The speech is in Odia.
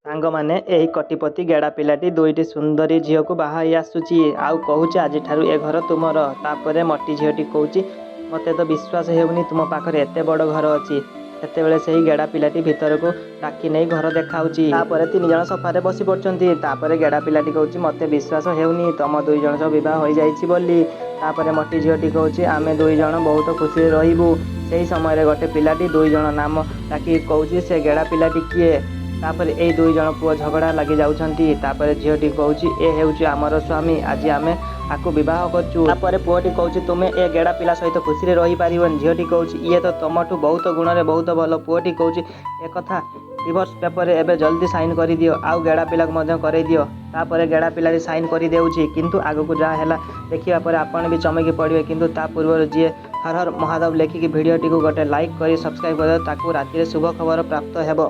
ସାଙ୍ଗମାନେ ଏହି କୋଟିପତି ଗେଡ଼ା ପିଲାଟି ଦୁଇଟି ସୁନ୍ଦରୀ ଝିଅକୁ ବାହା ହେଇ ଆସୁଛି ଆଉ କହୁଛି ଆଜିଠାରୁ ଏ ଘର ତୁମର। ତାପରେ ମଟି ଝିଅଟି କହୁଛି ମୋତେ ତ ବିଶ୍ୱାସ ହେଉନି ତୁମ ପାଖରେ ଏତେ ବଡ଼ ଘର ଅଛି। ସେତେବେଳେ ସେହି ଗେଡ଼ା ପିଲାଟି ଭିତରକୁ ଡାକି ନେଇ ଘର ଦେଖାଉଛି। ତାପରେ ତିନି ଜଣ ସୋଫାରେ ବସି ପଡ଼ୁଛନ୍ତି। ତାପରେ ଗେଡ଼ା ପିଲାଟି କହୁଛି ମୋତେ ବିଶ୍ୱାସ ହେଉନି ତମ ଦୁଇ ଜଣ ସହ ବିବାହ ହୋଇଯାଇଛି ବୋଲି। ତାପରେ ମଟି ଝିଅଟି କହୁଛି ଆମେ ଦୁଇ ଜଣ ବହୁତ ଖୁସିରେ ରହିବୁ। ସେହି ସମୟରେ ଗୋଟେ ପିଲାଟି ଦୁଇ ଜଣ ନାମ ଡାକି କହୁଛି ସେ ଗେଡ଼ା ପିଲାଟି କିଏ। ତାପରେ ଏଇ ଦୁଇ ଜଣ ପୁଅ ଝଗଡ଼ା ଲାଗି ଯାଉଛନ୍ତି। ତାପରେ ଝିଅଟି କହୁଛି ଏ ହେଉଛି ଆମର ସ୍ୱାମୀ, ଆଜି ଆମେ ଆକୁ ବିବାହ କରୁଛୁ। ତାପରେ ପୁଅଟି କହୁଛି ତୁମେ ଏ ଗେଡ଼ା ପିଲା ସହିତ ଖୁସିରେ ରହିପାରିବନି। ଝିଅଟି କହୁଛି ଇଏ ତ ତମଠୁ ବହୁତ ଗୁଣରେ ବହୁତ ଭଲ। ପୁଅଟି କହୁଛି ଏକଥା ଡିଭୋର୍ସ ପେପରରେ ଏବେ ଜଲ୍ଦି ସାଇନ୍ କରିଦିଅ ଆଉ ଗେଡ଼ା ପିଲାକୁ ମଧ୍ୟ କରେଇଦିଅ। ତାପରେ ଗେଡ଼ା ପିଲାଟି ସାଇନ୍ କରିଦେଉଛି। କିନ୍ତୁ ଆଗକୁ ଯାହା ହେଲା ଦେଖିବା ପରେ ଆପଣ ବି ଚମକି ପଡ଼ିବେ। କିନ୍ତୁ ତା ପୂର୍ବରୁ ଯିଏ ହର ହର ମହାଦେବ ଲେଖିକି ଭିଡ଼ିଓଟିକୁ ଗୋଟେ ଲାଇକ୍ କରି ସବସ୍କ୍ରାଇବ୍ କରିଦେବ ତାକୁ ରାତିରେ ଶୁଭ ଖବର ପ୍ରାପ୍ତ ହେବ।